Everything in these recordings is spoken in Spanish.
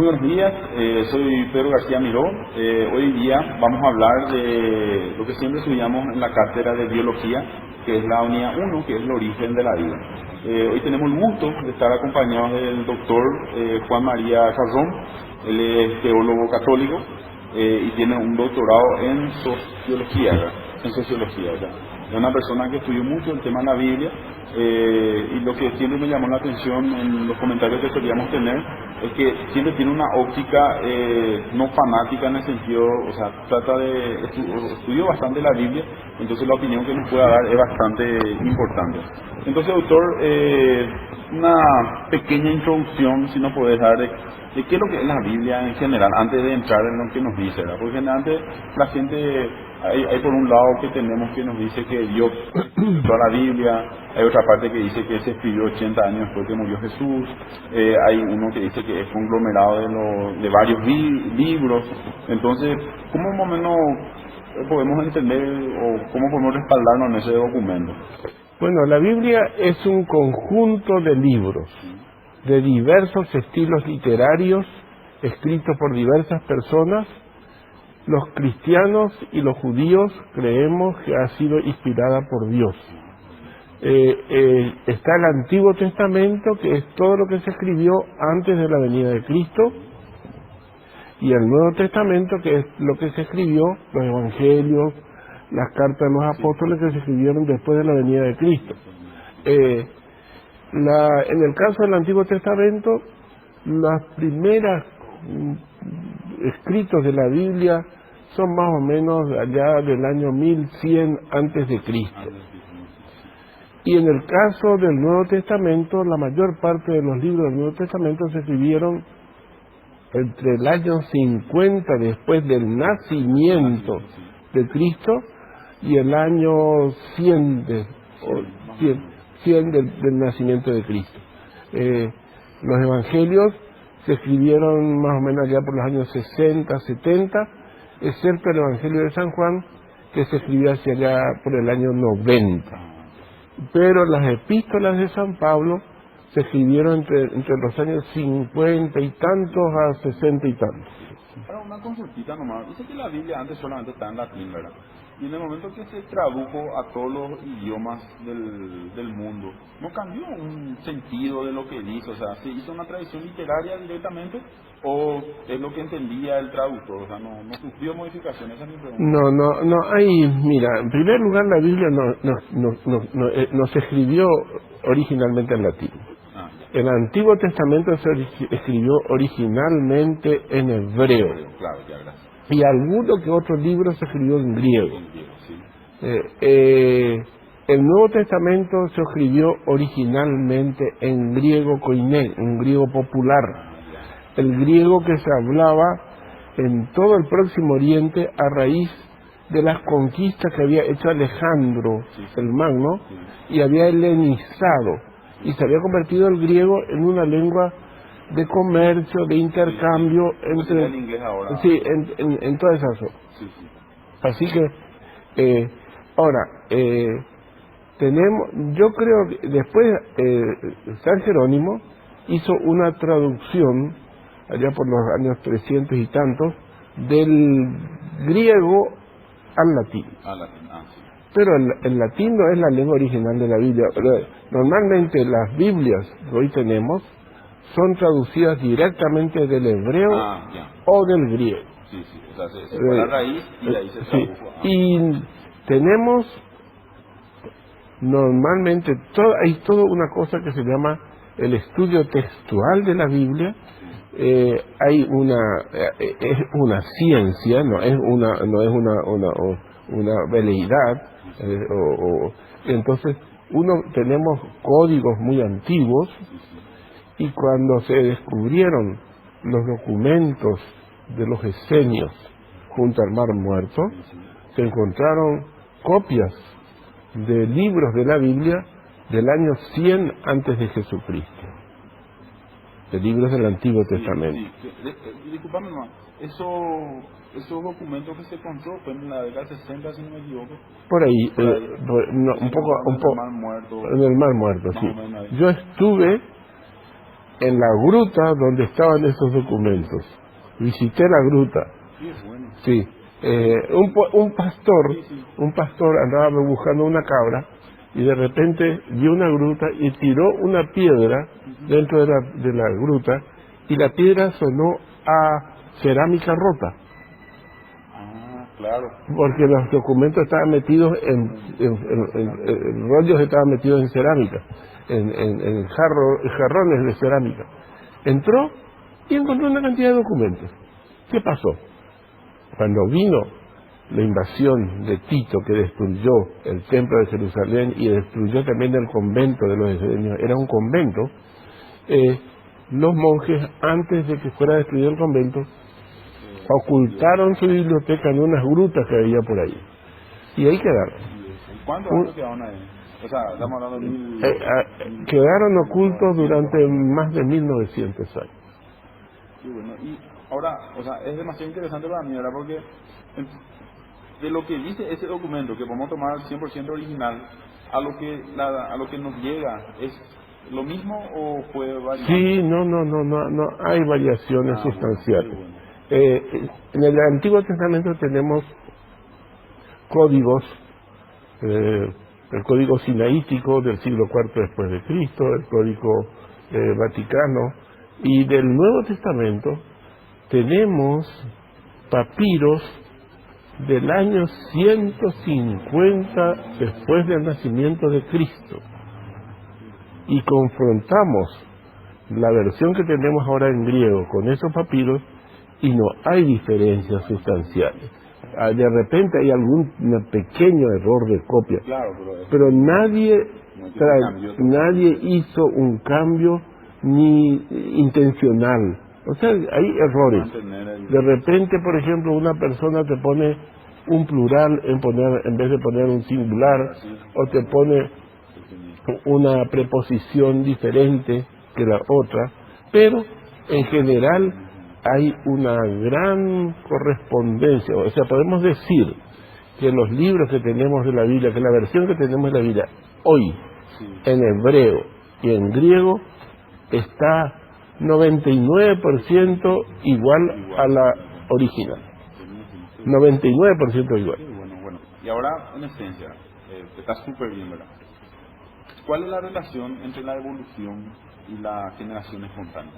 buenos días, soy Pedro García Miró. Hoy día vamos a hablar de lo que siempre estudiamos en la cátedra de biología, que es la unidad 1, que es el origen de la vida. Hoy tenemos el gusto de estar acompañados del doctor Juan María Carrón. Él es teólogo católico y tiene un doctorado en sociología, ¿verdad? En sociología, ¿verdad? Es una persona que estudió mucho el tema de la Biblia, y lo que siempre me llamó la atención en los comentarios que solíamos tener es que siempre tiene una óptica no fanática, en el sentido, o sea, trata de estudió bastante la Biblia, entonces la opinión que nos pueda dar es bastante importante. Entonces, doctor, una pequeña introducción, si nos podés dar, de qué es lo que es la Biblia en general, antes de entrar en lo que nos dice, ¿verdad? Porque generalmente la gente, hay por un lado que tenemos que nos dice que Dios toda la Biblia, hay otra parte que dice que se escribió 80 años después que murió Jesús, hay uno que dice que es conglomerado de varios libros. Entonces, ¿cómo más o menos podemos entender o cómo podemos respaldarnos en ese documento? Bueno, la Biblia es un conjunto de libros de diversos estilos literarios escritos por diversas personas. Los cristianos y los judíos creemos que ha sido inspirada por Dios. Está el Antiguo Testamento, que es todo lo que se escribió antes de la venida de Cristo, y el Nuevo Testamento, que es lo que se escribió, los evangelios, las cartas de los apóstoles que se escribieron después de la venida de Cristo. En el caso del Antiguo Testamento, las primeras escritos de la Biblia son más o menos allá del año 1100 antes de Cristo. Y en el caso del Nuevo Testamento, la mayor parte de los libros del Nuevo Testamento se escribieron entre el año 50 después del nacimiento de Cristo y el año 100 del nacimiento de Cristo. Los evangelios se escribieron más o menos ya por los años 60, 70, excepto el Evangelio de San Juan, que se escribió hacia allá por el año 90. Pero las epístolas de San Pablo se escribieron entre los años 50 y tantos a 60 y tantos. Ahora, una consultita nomás. Dice que la Biblia antes solamente está en latín, ¿verdad? Y en el momento que se tradujo a todos los idiomas del mundo, ¿no cambió un sentido de lo que dice? O sea, ¿se hizo una tradición literaria directamente o es lo que entendía el traductor? O sea, no sufrió modificaciones. Esa es mi pregunta. No hay, mira, en primer lugar la Biblia no se escribió originalmente en latín. El Antiguo Testamento se escribió originalmente en hebreo. Claro, ya, gracias. Y alguno que otro libro se escribió en griego. El Nuevo Testamento se escribió originalmente en griego koiné, un griego popular. El griego que se hablaba en todo el Próximo Oriente a raíz de las conquistas que había hecho Alejandro el Magno y había helenizado. Y se había convertido el griego en una lengua de comercio, de intercambio entre... el inglés ahora. Sí, en todas esas cosas. Así que, ahora, yo creo que después San Jerónimo hizo una traducción, allá por los años 300 y tantos, del griego al latín. Pero el latín no es la lengua original de la Biblia. Normalmente las Biblias que hoy tenemos son traducidas directamente del hebreo o del griego. O sea, se fue la raíz y ahí se tradujo. Y tenemos normalmente, hay toda una cosa que se llama el estudio textual de la Biblia. Hay es una ciencia, no es una veleidad. Entonces, tenemos códigos muy antiguos, y cuando se descubrieron los documentos de los esenios junto al Mar Muerto, se encontraron copias de libros de la Biblia del año 100 antes de Jesucristo, de libros del Antiguo Testamento. Disculpame, esos documentos que se encontró fue en la década de 60, si no me equivoco. Por ahí, un poco en el Mar Muerto. En el Mar Muerto, sí. Yo estuve en la gruta donde estaban esos documentos. Visité la gruta. Sí, es bueno. Sí. Un pastor andaba buscando una cabra y de repente vio una gruta y tiró una piedra dentro de la gruta y la piedra sonó a cerámica rota. Ah, claro. Porque los documentos estaban metidos en rollos, estaban metidos en cerámica, en jarrones de cerámica. Entró y encontró una cantidad de documentos. ¿Qué pasó? Cuando vino la invasión de Tito, que destruyó el templo de Jerusalén y destruyó también el convento de los esenios, era un convento, los monjes, antes de que fuera destruido el convento, ocultaron su biblioteca en unas grutas que había por ahí. Y ahí quedaron. ¿Cuántos años quedaron ahí? O sea, estamos hablando de quedaron ocultos durante más de 1900 años. Sí, bueno, y ahora, o sea, es demasiado interesante para mí, ¿verdad? Porque de lo que dice ese documento, que podemos tomar 100% original, a lo que nos llega, ¿es lo mismo o puede variar? Sí, no hay variaciones sustanciales. Bueno. En el Antiguo Testamento tenemos códigos, el código sinaítico del siglo IV después de Cristo, el código vaticano, y del Nuevo Testamento tenemos papiros del año 150 después del nacimiento de Cristo, y confrontamos la versión que tenemos ahora en griego con esos papiros y no hay diferencias sustanciales. De repente hay algún pequeño error de copia, Claro, pero nadie hizo un cambio ni intencional. O sea, hay errores. De repente, por ejemplo, una persona te pone un plural en vez de poner un singular, o te pone una preposición diferente que la otra, pero en general hay una gran correspondencia. O sea, podemos decir que los libros que tenemos de la Biblia, que la versión que tenemos de la Biblia hoy, en hebreo y en griego, está 99% igual a la original. 99% igual. Bueno. Y ahora, en esencia, está súper bien, ¿verdad? ¿Cuál es la relación entre la evolución y la generación espontánea?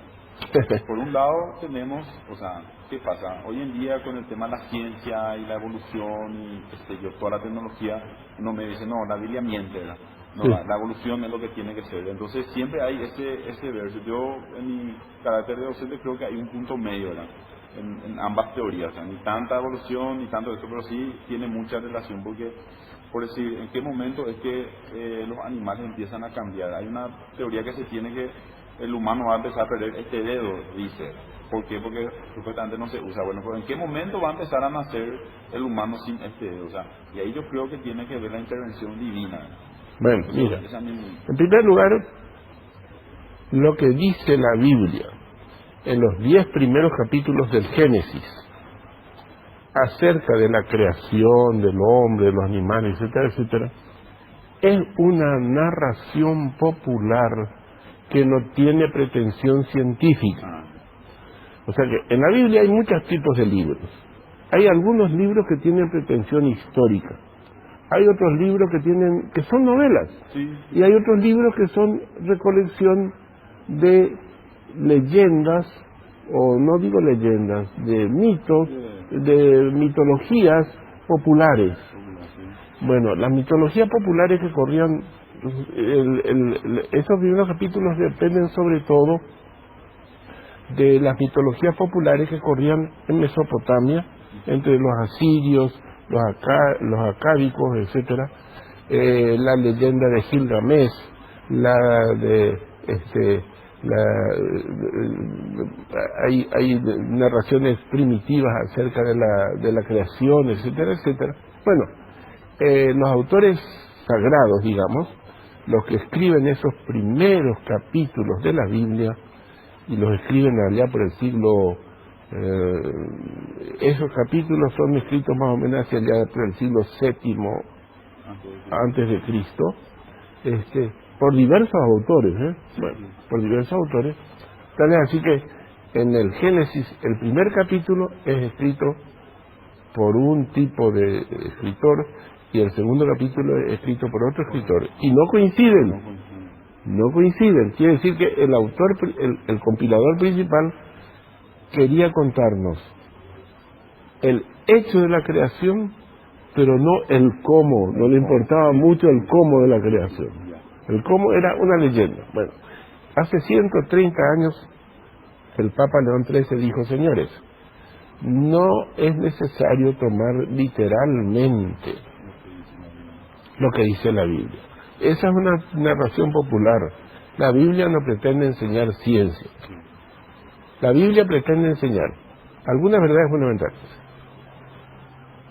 Por un lado tenemos, o sea, ¿qué pasa? Hoy en día con el tema de la ciencia y la evolución y toda la tecnología, uno me dice, no, la Biblia miente, ¿verdad? No, Sí. la evolución es lo que tiene que ser. Entonces siempre hay ese verso. Yo en mi carácter de docente creo que hay un punto medio, ¿verdad? En ambas teorías, o sea, ni tanta evolución ni tanto esto, pero sí tiene mucha relación porque, por decir, ¿en qué momento es que los animales empiezan a cambiar? Hay una teoría que se tiene que el humano va a empezar a perder este dedo, dice. ¿Por qué? Porque supuestamente no se usa. Bueno, pero ¿en qué momento va a empezar a nacer el humano sin este dedo? O sea, y ahí yo creo que tiene que ver la intervención divina. Bueno, mira, en primer lugar, lo que dice la Biblia en los 10 primeros capítulos del Génesis acerca de la creación del hombre, de los animales, etcétera, etcétera, es una narración popular que no tiene pretensión científica. O sea que en la Biblia hay muchos tipos de libros. Hay algunos libros que tienen pretensión histórica. Hay otros libros que son novelas. Sí. Y hay otros libros que son recolección de leyendas, o no digo leyendas, de mitos, de mitologías populares. Bueno, las mitologías populares que corrían, esos primeros capítulos dependen sobre todo de las mitologías populares que corrían en Mesopotamia, entre los asirios, los acádicos, etcétera, la leyenda de Gilgamesh, hay narraciones primitivas acerca de la creación, etcétera, etcétera. Bueno, los autores sagrados, digamos, los que escriben esos primeros capítulos de la Biblia, y los escriben allá por el siglo, esos capítulos son escritos más o menos hacia allá por el siglo VII antes de Cristo, por diversos autores, por diversos autores, Tal es así que en el Génesis, el primer capítulo es escrito por un tipo de escritor y el segundo capítulo es escrito por otro escritor. Y no coinciden. No coinciden. Quiere decir que el autor, el compilador principal, quería contarnos el hecho de la creación, pero no el cómo. No le importaba mucho el cómo de la creación. El cómo era una leyenda. Bueno, hace 130 años el Papa León XIII dijo: señores, no es necesario tomar literalmente lo que dice la Biblia. Esa es una narración popular. La Biblia no pretende enseñar ciencia. La Biblia pretende enseñar algunas verdades fundamentales.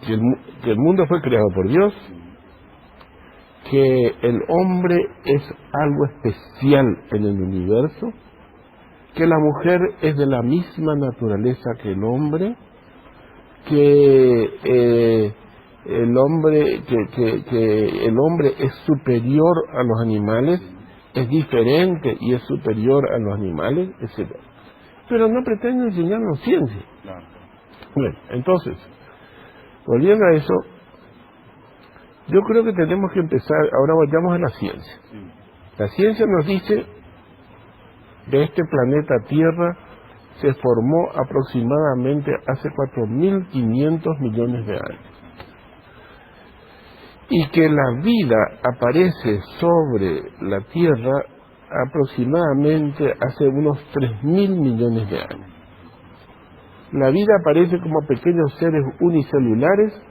Que el mundo fue creado por Dios, que el hombre es algo especial en el universo, que la mujer es de la misma naturaleza que el hombre, que el hombre es superior a los animales, es diferente y es superior a los animales, etc. Pero no pretende enseñarnos ciencia. Bueno, entonces, volviendo a eso, yo creo que tenemos que empezar, ahora vayamos a la ciencia. La ciencia nos dice que este planeta Tierra se formó aproximadamente hace 4.500 millones de años. Y que la vida aparece sobre la Tierra aproximadamente hace unos 3.000 millones de años. La vida aparece como pequeños seres unicelulares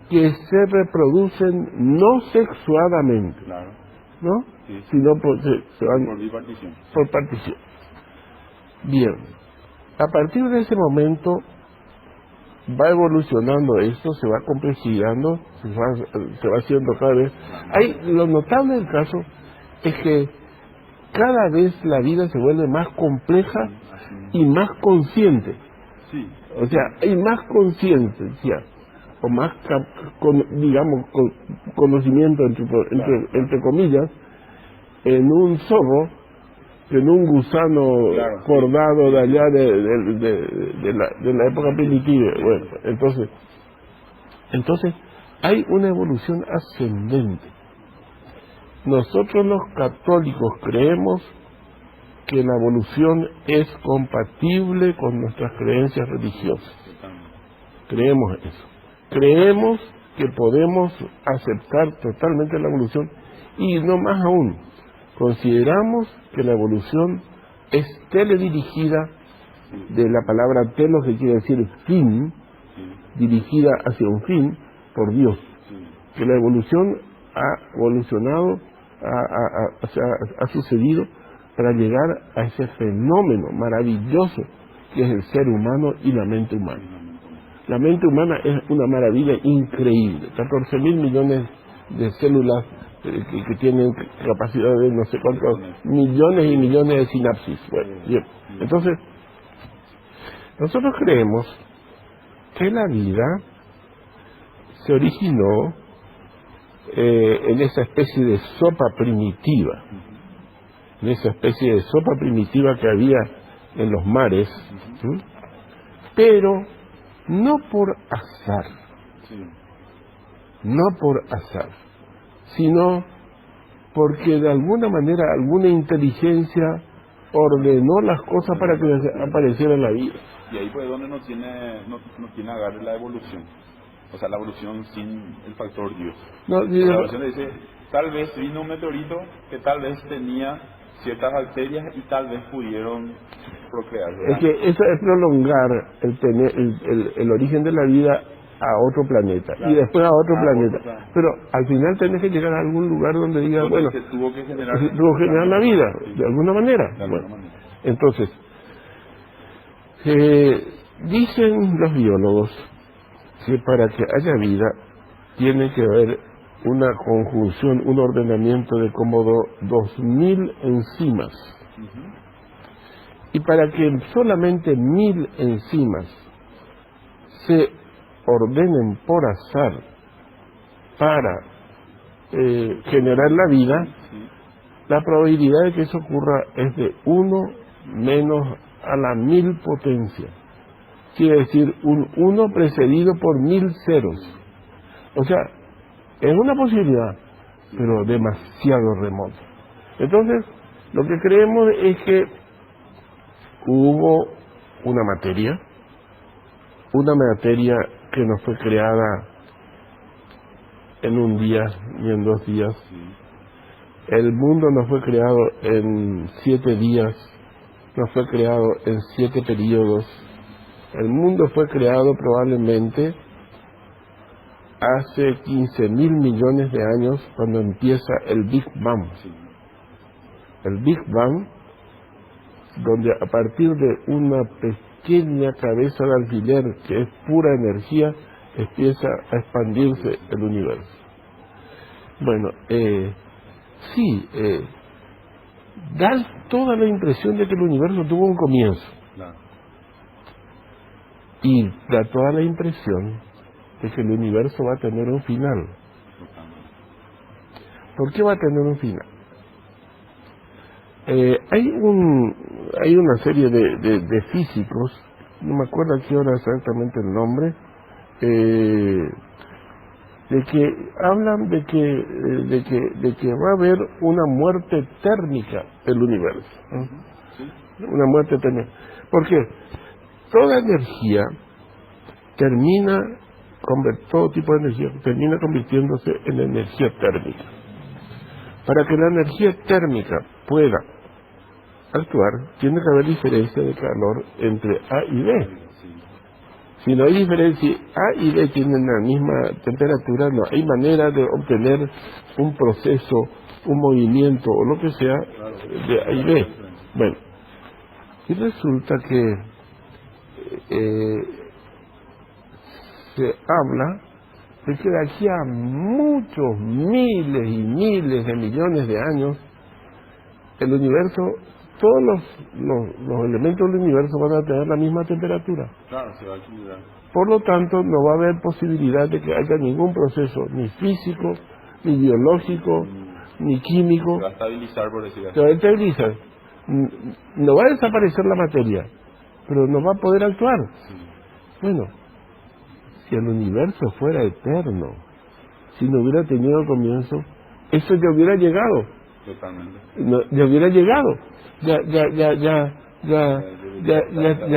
que se reproducen no sexuadamente, ¿no? Sí. Sino se van por partición. Bien, a partir de ese momento va evolucionando esto, se va complejizando, se va haciendo cada vez. Lo notable del caso es que cada vez la vida se vuelve más compleja y más consciente. O sea, hay más conciencia o más, conocimiento, entre comillas, en un zorro que en un gusano cordado de allá de la época primitiva. Bueno, entonces hay una evolución ascendente. Nosotros los católicos creemos que la evolución es compatible con nuestras creencias religiosas. Creemos eso. Creemos que podemos aceptar totalmente la evolución y no más aún. Consideramos que la evolución es teledirigida, de la palabra telo, que quiere decir fin, dirigida hacia un fin por Dios. Que la evolución ha evolucionado, ha sucedido para llegar a ese fenómeno maravilloso que es el ser humano y la mente humana. La mente humana es una maravilla increíble. 14.000 millones de células que tienen capacidad de no sé cuántos millones y millones de sinapsis. Bueno, bien. Entonces, nosotros creemos que la vida se originó en esa especie de sopa primitiva, que había en los mares, ¿sí? Pero no por azar, sino porque de alguna manera alguna inteligencia ordenó las cosas para que apareciera en la vida. Y ahí pues donde no tiene agarre la evolución. O sea, la evolución sin el factor Dios. La evolución dice, tal vez vino un meteorito que tal vez tenía ciertas bacterias y tal vez pudieron procrear, ¿verdad? Es que eso es prolongar el origen de la vida a otro planeta, claro, y después a otro planeta. Pero al final tenés que llegar a algún lugar donde diga, bueno, se tuvo que generar la vida, de alguna manera. Entonces, dicen los biólogos que para que haya vida tiene que haber una conjunción, un ordenamiento de como 2.000 enzimas. Y para que solamente 1.000 enzimas se ordenen por azar para generar la vida, la probabilidad de que eso ocurra es de 1 menos a la 1000 potencia. Quiere decir un 1 precedido por 1000 ceros. O sea, es una posibilidad, pero demasiado remota. Entonces, lo que creemos es que hubo una materia que no fue creada en un día ni en 2 días. El mundo no fue creado en 7 días, no fue creado en 7 periodos. El mundo fue creado probablemente hace 15.000 millones de años, cuando empieza el Big Bang. El Big Bang, donde a partir de una pequeña cabeza de alfiler que es pura energía, empieza a expandirse el universo. Bueno, sí, da toda la impresión de que el universo tuvo un comienzo. Y da toda la impresión de que el universo va a tener un final. ¿Por qué va a tener un final? Hay una serie de físicos, no me acuerdo aquí ahora exactamente el nombre, de que hablan de que va a haber una muerte térmica del universo, ¿no? Una muerte térmica. ¿Por qué? Toda energía todo tipo de energía termina convirtiéndose en energía térmica. Para que la energía térmica pueda actuar, tiene que haber diferencia de calor entre A y B. Si no hay diferencia, A y B tienen la misma temperatura, no hay manera de obtener un proceso, un movimiento o lo que sea de A y B. Bueno, y resulta que se habla de que de aquí a muchos miles y miles de millones de años, el universo, todos los elementos del universo van a tener la misma temperatura. Claro, se va a equilibrar. Por lo tanto, no va a haber posibilidad de que haya ningún proceso, ni físico, ni biológico, ni químico. Se va a estabilizar, por decir así. Se va a estabilizar. No va a desaparecer la materia, pero no va a poder actuar. Bueno, si el universo fuera eterno, si no hubiera tenido comienzo, eso ya hubiera llegado. Totalmente. No, ya hubiera llegado. Ya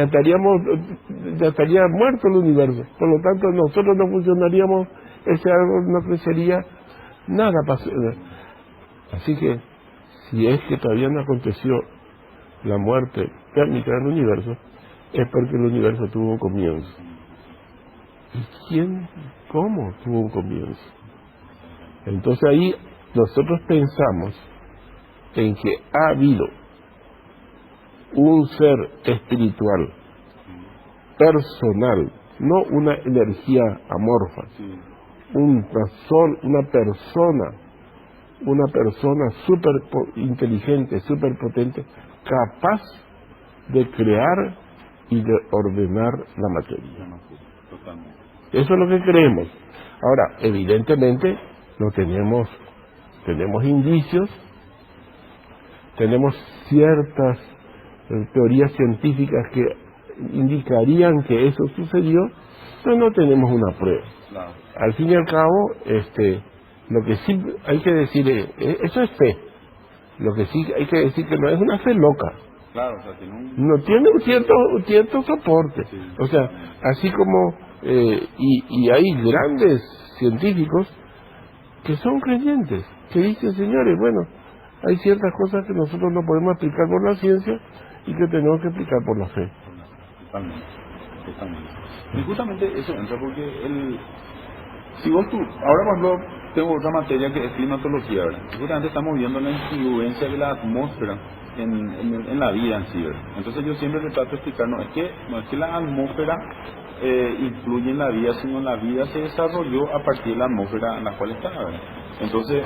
estaría muerto el universo. Por lo tanto, nosotros no funcionaríamos, ese árbol no crecería, nada pasó. Así que, si es que todavía no aconteció la muerte térmica del universo, es porque el universo tuvo un comienzo. ¿Y cómo tuvo un comienzo? Entonces ahí nosotros pensamos en que ha habido un ser espiritual, personal, no una energía amorfa, una persona súper inteligente, súper potente, capaz de crear y de ordenar la materia. Eso es lo que creemos. Ahora, evidentemente, no tenemos indicios, tenemos ciertas teorías científicas que indicarían que eso sucedió, pero no tenemos una prueba. Claro. Al fin y al cabo, lo que sí hay que decir es, eso es fe. Lo que sí hay que decir que no es una fe loca. Claro, o sea, tiene no tiene un cierto soporte. Sí, o sea, así como y hay grandes científicos que son creyentes, que dicen, señores, bueno, hay ciertas cosas que nosotros no podemos explicar por la ciencia y que tenemos que explicar por la fe. Totalmente. Y justamente eso entra porque si vos ahora por ejemplo tengo otra materia que es climatología, ¿verdad? Justamente estamos viendo la influencia de la atmósfera en la vida en sí, ¿verdad? Entonces yo siempre le trato de explicar, no es que la atmósfera influye en la vida, sino la vida se desarrolló a partir de la atmósfera en la cual está, ¿verdad? Entonces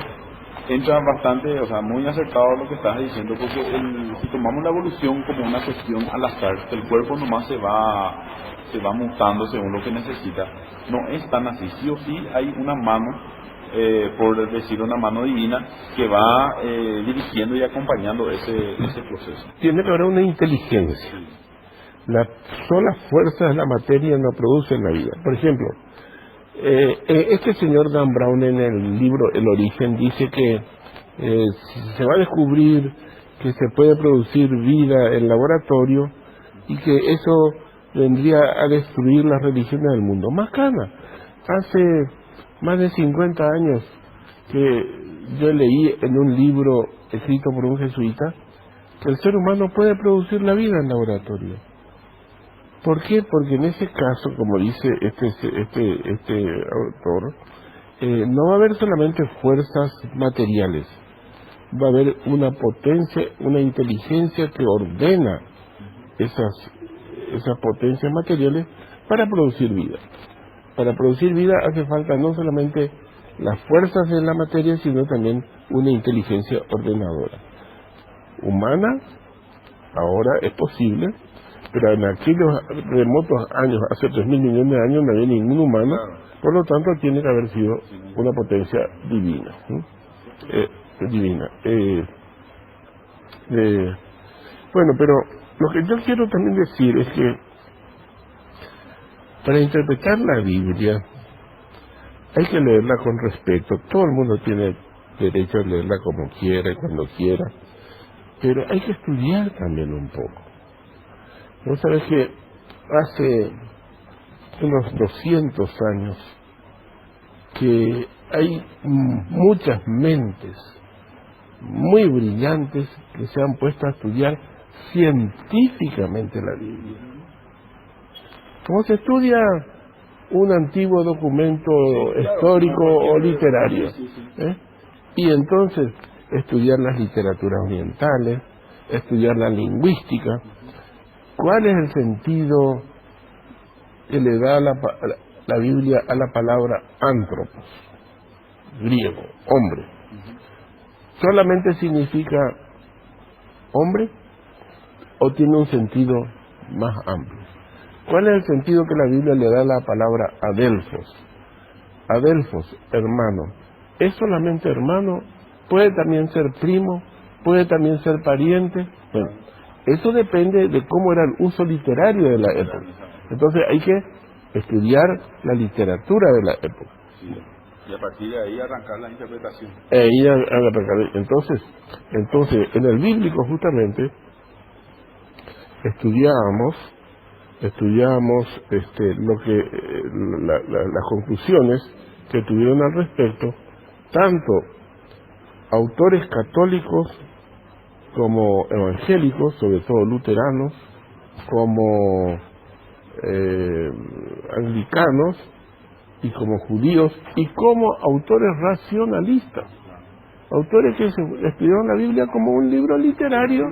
entra bastante, o sea, muy acertado lo que estás diciendo, porque si tomamos la evolución como una cuestión al azar, el cuerpo nomás se va mutando según lo que necesita, no es tan así. Sí o sí hay una mano por decir una mano divina, que va dirigiendo y acompañando ese proceso. Tiene que haber una inteligencia. Las solas fuerzas de la materia no producen la vida. Por ejemplo, este señor Dan Brown en el libro El Origen dice que se va a descubrir que se puede producir vida en laboratorio y que eso vendría a destruir las religiones del mundo. Más cana, hace más de 50 años que yo leí en un libro escrito por un jesuita que el ser humano puede producir la vida en laboratorio. ¿Por qué? Porque en ese caso, como dice este autor, no va a haber solamente fuerzas materiales, va a haber una potencia, una inteligencia que ordena esas potencias materiales para producir vida. Para producir vida hace falta no solamente las fuerzas de la materia, sino también una inteligencia ordenadora. Humana, ahora es posible, pero en aquellos remotos años, hace 3.000 millones de años, no había ningún humano, por lo tanto tiene que haber sido una potencia divina. Bueno, pero lo que yo quiero también decir es que para interpretar la Biblia hay que leerla con respeto. Todo el mundo tiene derecho a leerla como quiera y cuando quiera, pero hay que estudiar también un poco. ¿No sabes que hace unos 200 años que hay muchas mentes muy brillantes que se han puesto a estudiar científicamente la Biblia? ¿Cómo se estudia un antiguo documento histórico o literario? Y entonces estudiar las literaturas orientales, estudiar la lingüística. ¿Cuál es el sentido que le da la Biblia a la palabra antropos, griego, hombre? ¿Solamente significa hombre o tiene un sentido más amplio? ¿Cuál es el sentido que la Biblia le da a la palabra adelfos? Adelfos, hermano. ¿Es solamente hermano? ¿Puede también ser primo? ¿Puede también ser pariente? Bueno, eso depende de cómo era el uso literario de la época. Entonces hay que estudiar la literatura de la época. Sí. Y a partir de ahí arrancar la interpretación. Entonces, en el bíblico justamente estudiábamos las conclusiones que tuvieron al respecto tanto autores católicos como evangélicos, sobre todo luteranos, como anglicanos y como judíos, y como autores racionalistas, autores que estudiaron la Biblia como un libro literario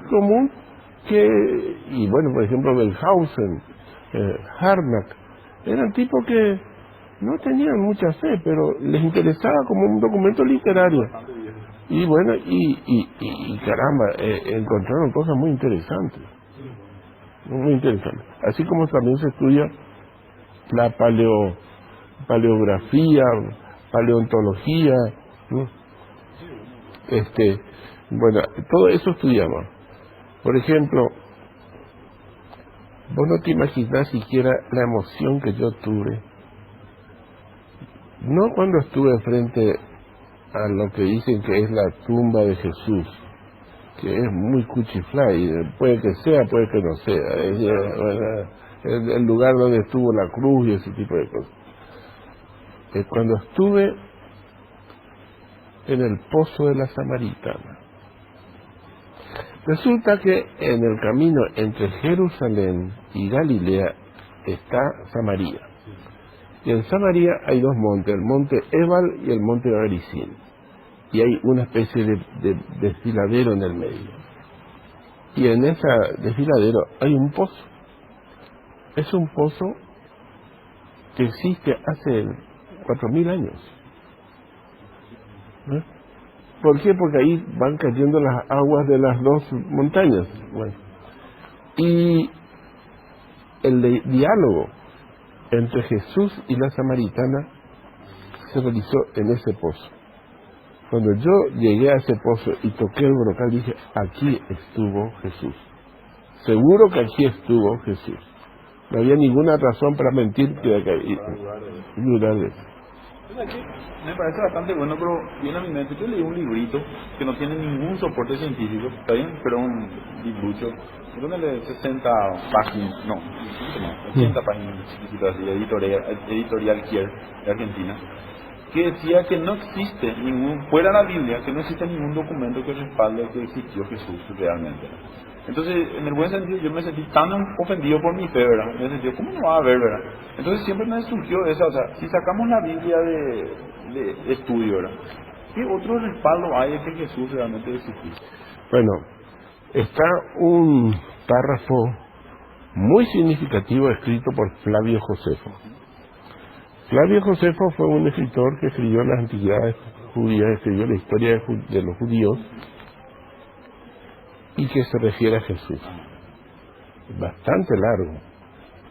común, y bueno, por ejemplo, Wellhausen, Harnack, eran tipos que no tenían mucha fe, pero les interesaba como un documento literario. Y bueno, y caramba, encontraron cosas muy interesantes. Muy interesantes. Así como también se estudia la paleografía, paleontología, ¿no? Bueno, todo eso estudiamos. Por ejemplo, vos no te imaginás siquiera la emoción que yo tuve, no cuando estuve frente a lo que dicen que es la tumba de Jesús, que es muy cuchiflay, puede que sea, puede que no sea, el lugar donde estuvo la cruz y ese tipo de cosas. Cuando estuve en el pozo de la Samaritana, resulta que en el camino entre Jerusalén y Galilea está Samaria. Y en Samaria hay dos montes, el monte Ebal y el monte Gerizim. Y hay una especie de desfiladero en el medio. Y en ese desfiladero hay un pozo. Es un pozo que existe hace 4.000 años. ¿Eh? ¿Por qué? Porque ahí van cayendo las aguas de las dos montañas. Bueno. Y el diálogo entre Jesús y la samaritana se realizó en ese pozo. Cuando yo llegué a ese pozo y toqué el brocal, dije, aquí estuvo Jesús. Seguro que aquí estuvo Jesús. No había ninguna razón para mentir y dudar de eso. Aquí me parece bastante bueno, pero viene a mi mente, yo leí un librito que no tiene ningún soporte científico, ¿está bien? Pero un librucho, creo que de 60 páginas, no, 80 páginas, así, editorial Kier, de Argentina, que decía que no existe fuera de la Biblia, que no existe ningún documento que respalde que existió Jesús realmente. Entonces, en el buen sentido, yo me sentí tan ofendido por mi fe, ¿verdad? Me sentí, ¿cómo no va a haber, verdad? Entonces siempre me surgió esa, o sea, si sacamos la Biblia de estudio, ¿verdad? ¿Qué otro respaldo hay de que Jesús realmente existió? Bueno, está un párrafo muy significativo escrito por Flavio Josefo. Flavio Josefo fue un escritor que escribió las antigüedades judías, escribió la historia de los judíos y que se refiere a Jesús. Bastante largo.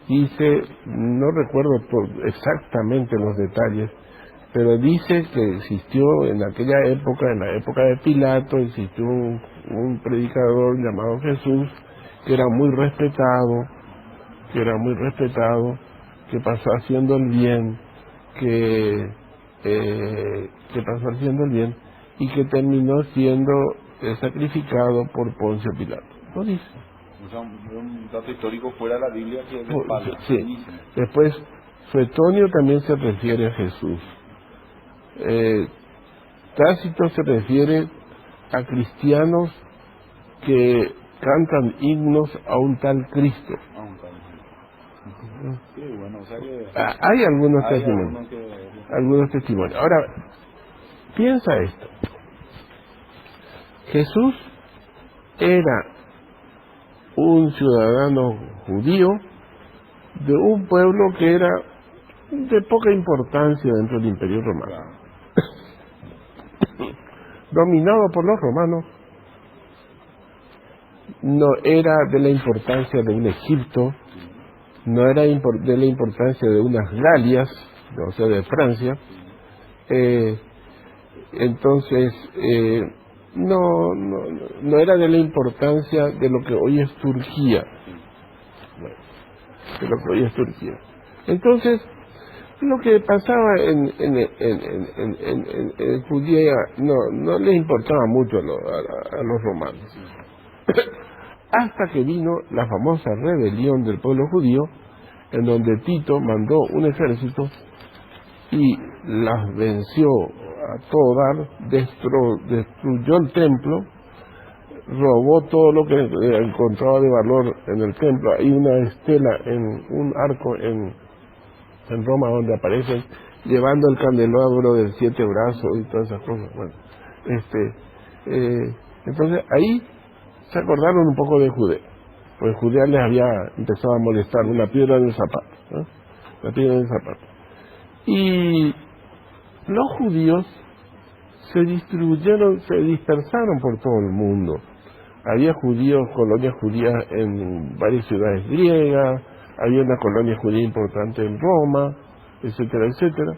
Dice, no recuerdo exactamente los detalles, pero dice que existió en aquella época, en la época de Pilato, existió un predicador llamado Jesús, que era muy respetado, que pasó haciendo el bien, que pasó haciendo el bien y que terminó siendo sacrificado por Poncio Pilato. Lo dice. O sea, un dato histórico fuera de la Biblia que respalda. Sí. Después, Suetonio también se refiere a Jesús. Tácito se refiere a cristianos que cantan himnos a un tal Cristo. Sí, bueno, o sea que hay algunos testimonios. Ahora, piensa esto. Jesús era un ciudadano judío de un pueblo que era de poca importancia dentro del Imperio Romano. Dominado por los romanos, no era de la importancia de un Egipto, no era de la importancia de unas Galias, o sea, de Francia. Entonces, no era de la importancia de lo que hoy es Turquía. Entonces, lo que pasaba en Judea no les importaba mucho a los romanos. Hasta que vino la famosa rebelión del pueblo judío, en donde Tito mandó un ejército y las venció a todo dar, destruyó el templo, robó todo lo que encontraba de valor en el templo. Hay una estela en un arco en Roma donde aparecen llevando el candelabro del 7 brazos y todas esas cosas. Bueno, entonces ahí se acordaron un poco de Judea, pues Judea les había empezado a molestar una piedra en el zapato, ¿no? La piedra en el zapato. Y los judíos se dispersaron por todo el mundo. Había colonias judías en varias ciudades griegas, había una colonia judía importante en Roma, etcétera, etcétera.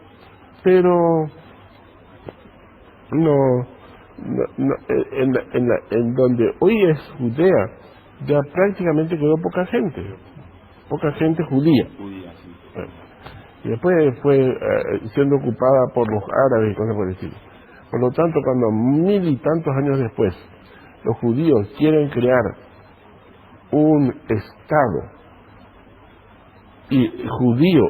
Pero en donde hoy es Judea, ya prácticamente quedó poca gente judía. Sí. Bueno, y después fue siendo ocupada por los árabes y cosas por el estilo. Por lo tanto, cuando 1000 y tantos años después los judíos quieren crear un estado y judío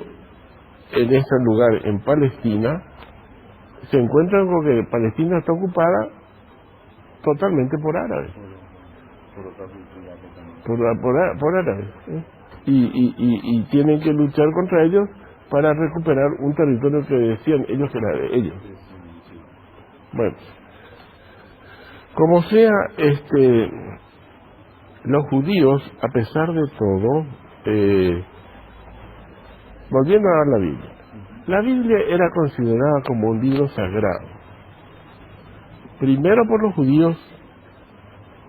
en ese lugar, en Palestina, se encuentran con que Palestina está ocupada totalmente por árabes. Por árabes. Y tienen que luchar contra ellos para recuperar un territorio que decían ellos que era de ellos. Bueno, como sea, los judíos, a pesar de todo, volviendo a la Biblia era considerada como un libro sagrado, primero por los judíos,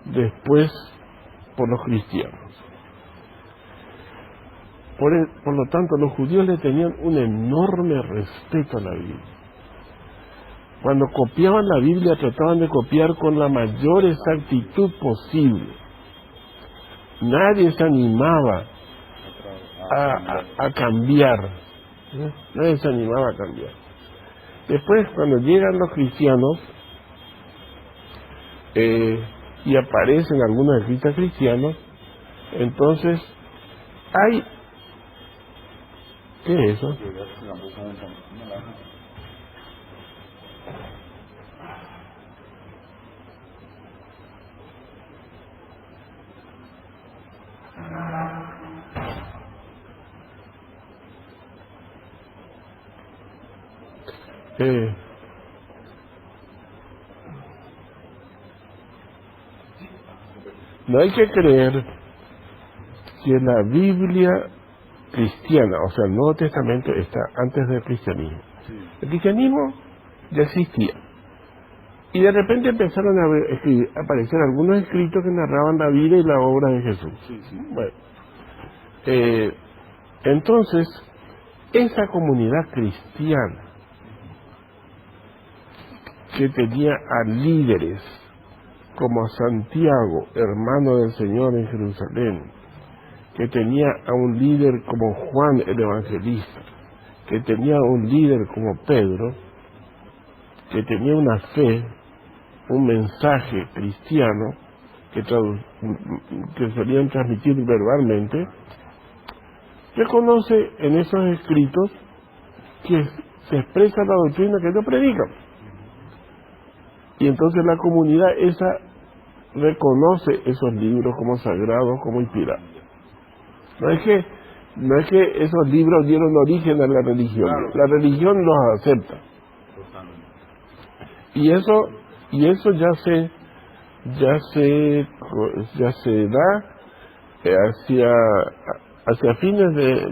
después por los cristianos. Por lo tanto, los judíos le tenían un enorme respeto a la Biblia. cuando copiaban la Biblia trataban de copiar con la mayor exactitud posible. Nadie se animaba a cambiar. ¿No? Nadie se animaba a cambiar. Después, cuando llegan los cristianos y aparecen algunos escritos cristianos, entonces hay... ¿Qué es eso? No hay que creer que la Biblia cristiana, o sea, el Nuevo Testamento está antes del cristianismo. El cristianismo ya existía. Y de repente empezaron a aparecer algunos escritos que narraban la vida y la obra de Jesús. Bueno, entonces, esa comunidad cristiana que tenía a líderes como Santiago, hermano del Señor en Jerusalén, que tenía a un líder como Juan el Evangelista, que tenía un líder como Pedro, que tenía una fe, un mensaje cristiano que solían transmitir verbalmente, reconoce en esos escritos que se expresa la doctrina que ellos predican. Y entonces la comunidad esa reconoce esos libros como sagrados, como inspirados. No es que esos libros dieron origen a la religión. Claro. La religión los acepta. Y eso ya se da hacia fines de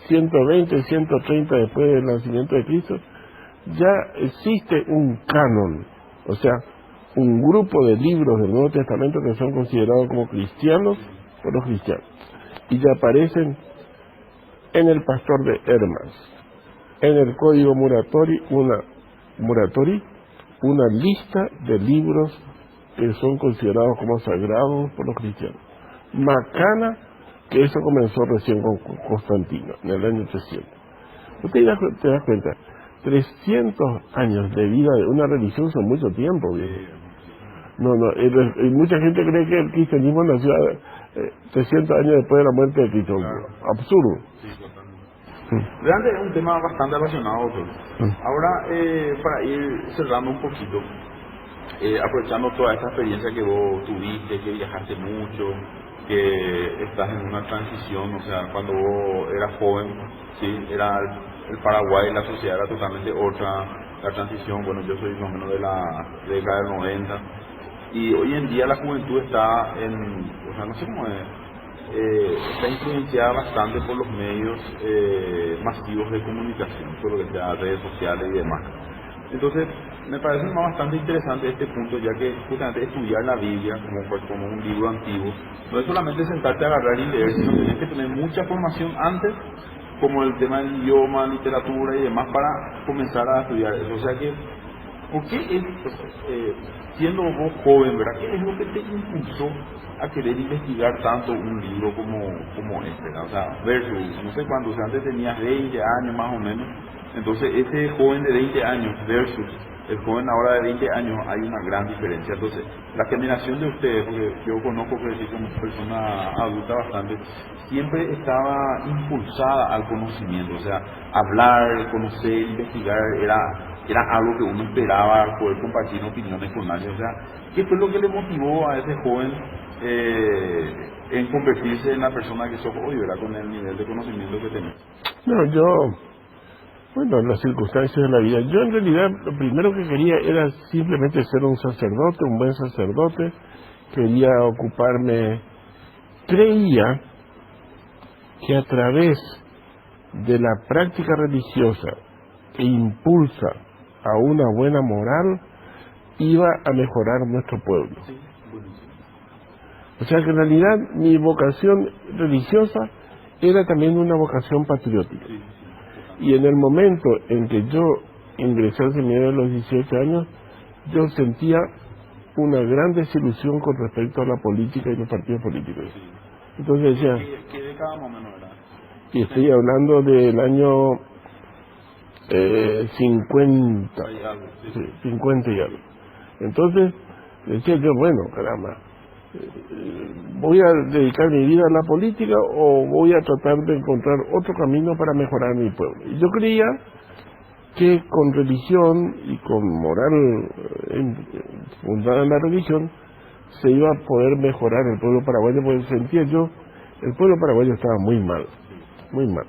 120, 130 después del nacimiento de Cristo. Ya existe un canon, o sea, un grupo de libros del Nuevo Testamento que son considerados como cristianos por los cristianos. Y ya aparecen en el Pastor de Hermas, en el Código Muratori, una lista de libros que son considerados como sagrados por los cristianos. Macana, que eso comenzó recién con Constantino, en el año 300. Usted te das cuenta, 300 años de vida de una religión son mucho tiempo, viejo. Y mucha gente cree que el cristianismo nació 300 años después de la muerte de Cristo. Claro. Absurdo. Realmente es un tema bastante apasionado, doctor. Ahora, para ir cerrando un poquito, aprovechando toda esta experiencia que vos tuviste, que viajaste mucho, que estás en una transición, o sea, cuando vos eras joven, sí, era el Paraguay, la sociedad era totalmente otra, la transición, bueno, yo soy más o menos de la década del 90, y hoy en día la juventud está o sea, no sé cómo está influenciada bastante por los medios masivos de comunicación, por lo que sea redes sociales y demás. Entonces, me parece bastante interesante este punto, ya que justamente estudiar la Biblia como un libro antiguo, no es solamente sentarte a agarrar y leer, sino tienes que tener mucha formación antes, como el tema del idioma, literatura y demás, para comenzar a estudiar eso. O sea que, ¿por qué siendo vos joven, verdad? ¿Qué es lo que te impulsó a querer investigar tanto un libro como este, ¿verdad? O sea, versus, no sé cuántos, antes tenías 20 años más o menos, entonces ese joven de 20 años versus el joven ahora de 20 años, hay una gran diferencia. Entonces, la generación de ustedes, porque yo conozco que como persona adulta bastante, siempre estaba impulsada al conocimiento, o sea, hablar, conocer, investigar, era algo que uno esperaba poder compartir opiniones con alguien. O sea, ¿qué fue lo que le motivó a ese joven en convertirse en la persona que sos hoy, ¿verdad? Con el nivel de conocimiento que tenés. Bueno, las circunstancias de la vida. Yo en realidad lo primero que quería era simplemente ser un sacerdote, un buen sacerdote. Quería ocuparme, creía que a través de la práctica religiosa que impulsa a una buena moral, iba a mejorar nuestro pueblo. O sea que en realidad mi vocación religiosa era también una vocación patriótica. Y en el momento en que yo ingresé al seminario a los 18 años, yo sentía una gran desilusión con respecto a la política y los partidos políticos. Sí. Entonces decía, ¿Qué década más o menos era? y estoy hablando del año 50, Hay algo, sí. sí, 50 y algo. Entonces decía yo, bueno, caramba, ¿voy a dedicar mi vida a la política o voy a tratar de encontrar otro camino para mejorar mi pueblo? Y yo creía que con religión y con moral fundada en la religión se iba a poder mejorar el pueblo paraguayo, porque sentía yo, el pueblo paraguayo estaba muy mal, muy mal.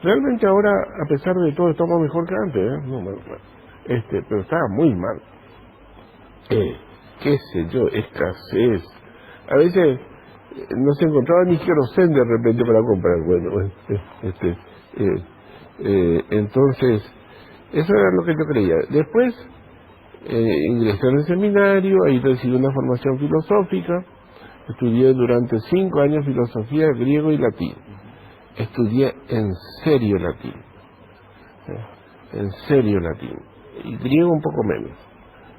Realmente ahora, a pesar de todo, estamos mejor que antes, ¿eh? No, pero estaba muy mal. Qué sé yo, escasez. A veces no se encontraba ni querosén de repente para comprar. Bueno, entonces, eso era lo que yo creía. Después ingresé en el seminario, ahí recibí una formación filosófica, estudié durante 5 años filosofía, griego y latín. Estudié en serio latín, y griego un poco menos.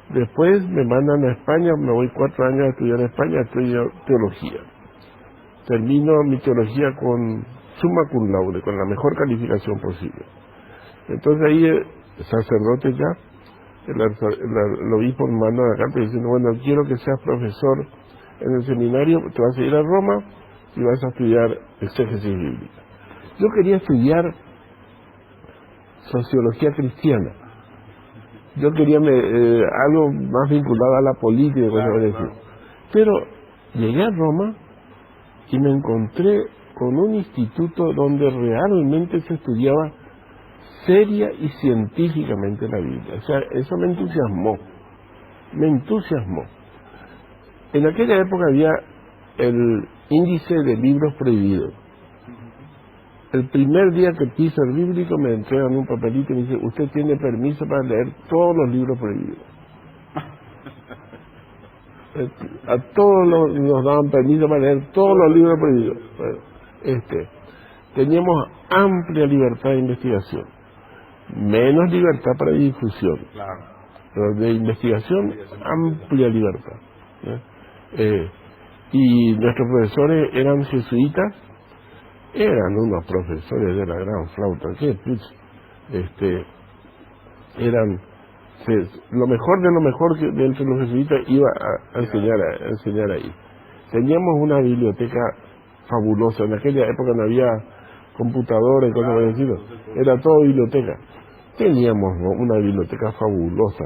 Después me mandan a España, me voy 4 años a estudiar en España, estudio teología. Termino mi teología con summa cum laude, con la mejor calificación posible. Entonces ahí el sacerdote ya, el obispo me manda una carta diciendo, bueno, quiero que seas profesor en el seminario, te vas a ir a Roma y vas a estudiar exégesis bíblica. Yo quería estudiar sociología cristiana. Yo quería algo más vinculado a la política, claro. Pero llegué a Roma y me encontré con un instituto donde realmente se estudiaba seria y científicamente la Biblia. O sea, eso me entusiasmó. En aquella época había el índice de libros prohibidos. El primer día que piso el bíblico me entregan un papelito y me dice, usted tiene permiso para leer todos los libros prohibidos. A todos nos daban permiso para leer todos los libros prohibidos. Bueno, teníamos amplia libertad de investigación, menos libertad para difusión. Claro. Pero de investigación, amplia libertad. Y nuestros profesores eran jesuitas, eran unos profesores de la gran flauta, eran lo mejor de lo mejor que de entre los jesuitas iba a enseñar ahí. Teníamos una biblioteca fabulosa, en aquella época no había computadores y cosas por el estilo, era todo biblioteca. Teníamos una biblioteca fabulosa,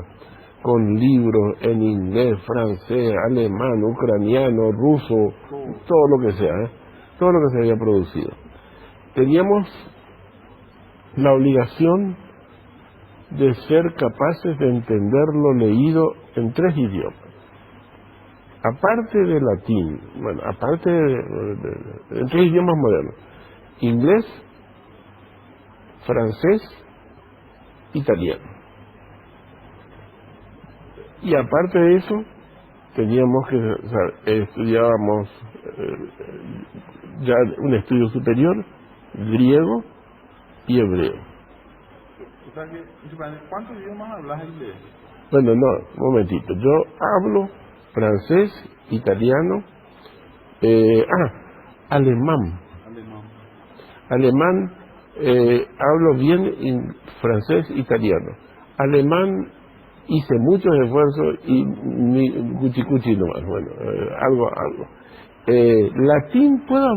con libros en inglés, francés, alemán, ucraniano, ruso, todo lo que sea, todo lo que se había producido. Teníamos la obligación de ser capaces de entender lo leído en 3 idiomas. Aparte de latín, aparte en 3 idiomas modernos: inglés, francés, italiano. Y aparte de eso, teníamos que, estudiábamos ya un estudio superior, griego y hebreo. O sea que, ¿cuántos idiomas hablas inglés? Bueno, no, un momentito. Yo hablo francés, italiano, alemán. Alemán, hablo bien francés, italiano. Alemán hice muchos esfuerzos y cuchi nomás, algo. Latín puedo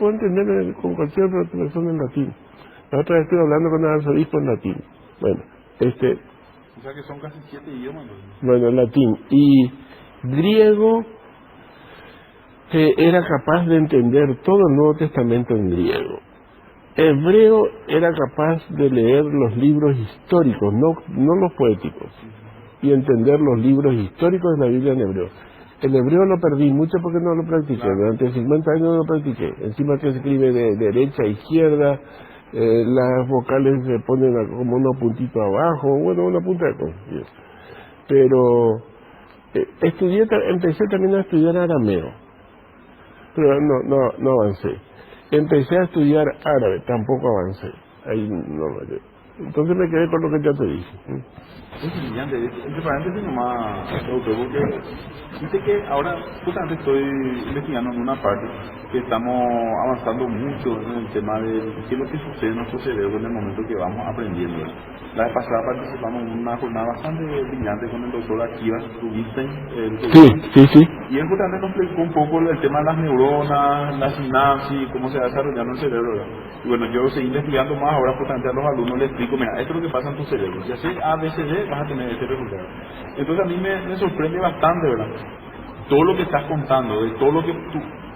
entender con cualquier persona en latín. La otra vez estoy hablando con el arzobispo en latín. Bueno, o sea que son casi 7 idiomas. Bueno, latín. Y griego, era capaz de entender todo el Nuevo Testamento en griego. Hebreo era capaz de leer los libros históricos, no los poéticos, y entender los libros históricos de la Biblia en hebreo. El hebreo lo perdí mucho porque no lo practiqué. Claro. Durante 50 años no lo practiqué. Encima que se escribe de derecha a izquierda, las vocales se ponen como unos puntitos abajo, una punta de cosas. Pero empecé también a estudiar arameo, pero no avancé. Empecé a estudiar árabe, tampoco avancé. Ahí no. Entonces me quedé con lo que ya te dije. Es brillante. Entre paréntesis nomás, doctor, porque dice que ahora justamente estoy investigando en una parte que estamos avanzando mucho en el tema de qué es lo que sucede en nuestro cerebro en el momento que vamos aprendiendo. La vez pasada participamos en una jornada bastante brillante con el doctor Akiva Rubinstein, Sí. y él justamente nos explicó un poco el tema de las neuronas, la sinapsis, cómo se va desarrollando el cerebro, ¿verdad? Y bueno, yo seguí investigando más, ahora justamente a los alumnos les explico, mira, esto es lo que pasa en tu cerebro, si haces A, B, C, D, vas a tener este resultado. Entonces a mí me sorprende bastante, ¿verdad? Todo lo que estás contando, de todo lo que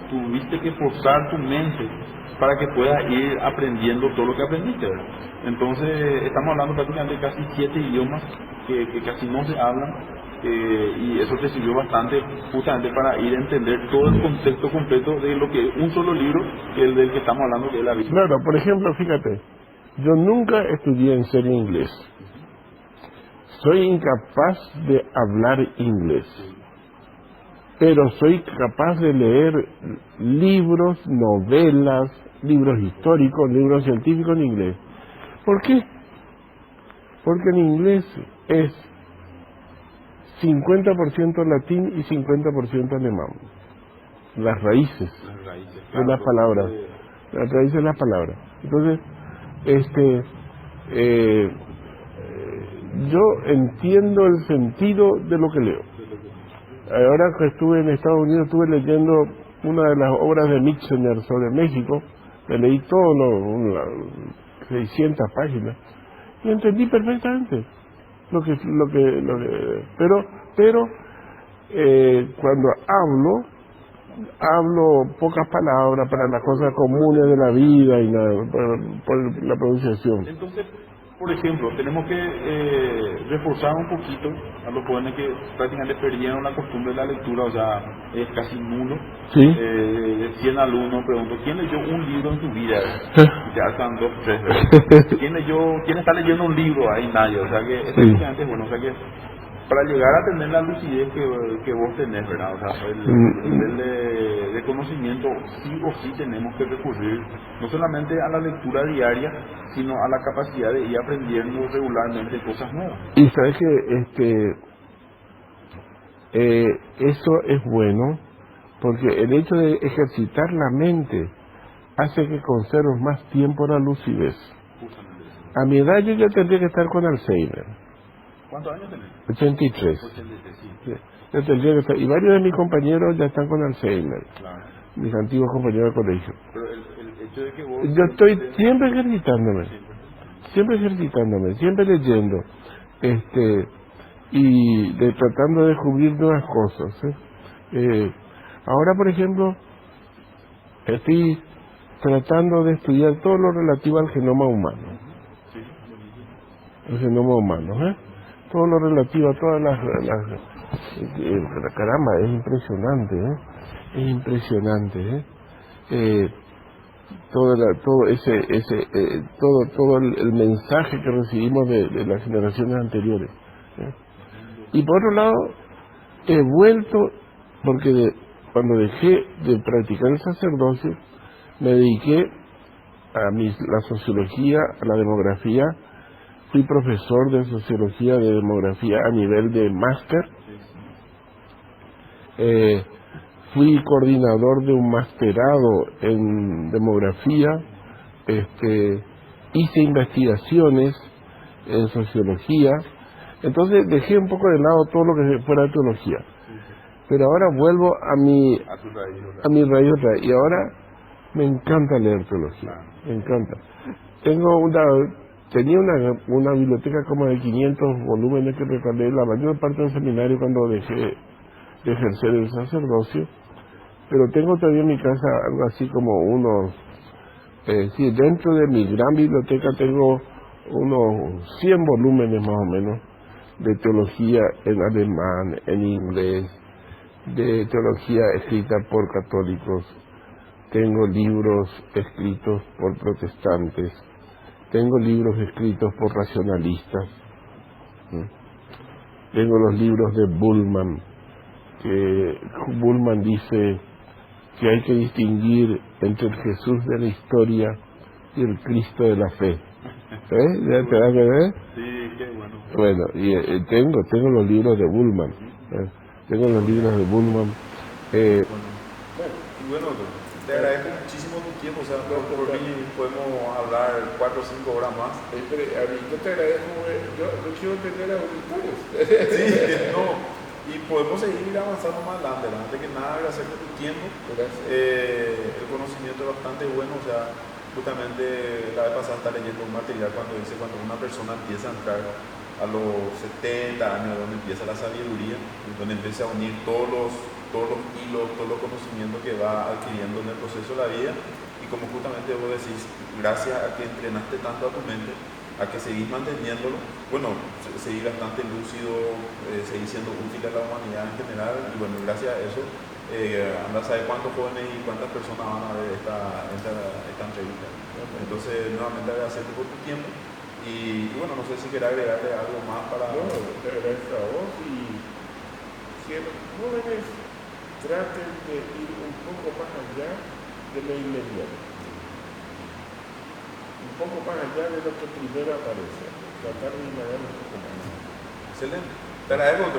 tuviste que forzar tu mente para que puedas ir aprendiendo todo lo que aprendiste, ¿verdad? Entonces estamos hablando prácticamente de casi 7 idiomas que casi no se hablan, y eso te sirvió bastante justamente para ir a entender todo el contexto completo de lo que un solo libro, que es el del que estamos hablando, que es la Biblia. Claro, por ejemplo, fíjate, yo nunca estudié en serio inglés. Soy incapaz de hablar inglés, pero soy capaz de leer libros, novelas, libros históricos, libros científicos en inglés. ¿Por qué? Porque en inglés es 50% latín y 50% alemán. Las raíces de las palabras. Las raíces de las palabras. Entonces, yo entiendo el sentido de lo que leo. Ahora que estuve en Estados Unidos, estuve leyendo una de las obras de Michener sobre México. Me leí todo, 600 páginas, y entendí perfectamente pero cuando hablo pocas palabras para las cosas comunes de la vida y por la pronunciación. Entonces, por ejemplo, tenemos que reforzar un poquito a los jóvenes que prácticamente perdieron la costumbre de la lectura, o sea, es casi nulo. Sí. De 100 alumnos pregunto, ¿quién leyó un libro en su vida? Y te alzan 2, 3, ¿verdad? ¿Quién está leyendo un libro? Ahí nadie, o sea que es prácticamente bueno, o sea que para llegar a tener la lucidez que vos tenés, ¿verdad? O sea, el nivel de conocimiento, sí o sí tenemos que recurrir no solamente a la lectura diaria, sino a la capacidad de ir aprendiendo regularmente cosas nuevas. Y sabes que eso es bueno, porque el hecho de ejercitar la mente hace que conserves más tiempo la lucidez. A mi edad yo ya tendría que estar con Alzheimer. ¿Cuántos años tenés? 83. 83, sí. Yo tendría que estar, y varios de mis compañeros ya están con Alzheimer, Claro. mis antiguos compañeros de colegio. Pero el hecho de que vos... Yo estoy siempre ejercitándome, siempre leyendo, y tratando de descubrir nuevas cosas. Ahora, por ejemplo, estoy tratando de estudiar todo lo relativo al genoma humano. Sí, El genoma humano, todo lo relativo a todas caramba, es impresionante, todo el mensaje que recibimos de las generaciones anteriores, y por otro lado he vuelto porque cuando dejé de practicar el sacerdocio me dediqué a la sociología, a la demografía. Fui profesor de sociología de demografía a nivel de máster. Fui coordinador de un masterado en demografía. Hice investigaciones en sociología. Entonces dejé un poco de lado todo lo que fuera teología. Pero ahora vuelvo a mi raíz otra vez. Y ahora me encanta leer teología. Me encanta. Tenía una biblioteca como de 500 volúmenes que recordé la mayor parte del seminario cuando dejé de ejercer el sacerdocio, pero tengo todavía en mi casa algo así como dentro de mi gran biblioteca tengo unos 100 volúmenes más o menos de teología en alemán, en inglés, de teología escrita por católicos, tengo libros escritos por protestantes, tengo libros escritos por racionalistas. Tengo los libros de Bullman, que Bullman dice que hay que distinguir entre el Jesús de la historia y el Cristo de la fe. ¿Ya te das cuenta? Sí, qué bueno. Bueno, y tengo los libros de Bullman. Tengo los libros de Bullman. Y bueno, te agradezco muchísimo tu tiempo, o sea, por mí podemos hablar 4 o 5 horas más. Pero a mí yo te agradezco, yo quiero tener auditores. Sí, no, y podemos seguir avanzando más adelante. Antes que nada, agradecer por tu tiempo. El conocimiento es bastante bueno, o sea, justamente la vez pasada estaba leyendo un material cuando dice cuando una persona empieza a entrar a los 70 años, donde empieza la sabiduría, donde empieza a unir todos los hilos, todos los conocimientos que va adquiriendo en el proceso de la vida, y como justamente vos decís, gracias a que entrenaste tanto a tu mente, a que seguís manteniéndolo, bueno, seguís bastante lúcido, seguís siendo útil a la humanidad en general, y bueno, gracias a eso, anda a saber cuántos jóvenes y cuántas personas van a ver esta entrevista. Entonces, nuevamente agradecerte por tu tiempo, y bueno, no sé si querés agregarle algo más para... No, te agradezco a vos, y si los jóvenes traten de ir un poco más allá de lo inmediato, un poco más allá de lo que primero aparece, tratar de indagar un poco más. Excelente. Te agradezco.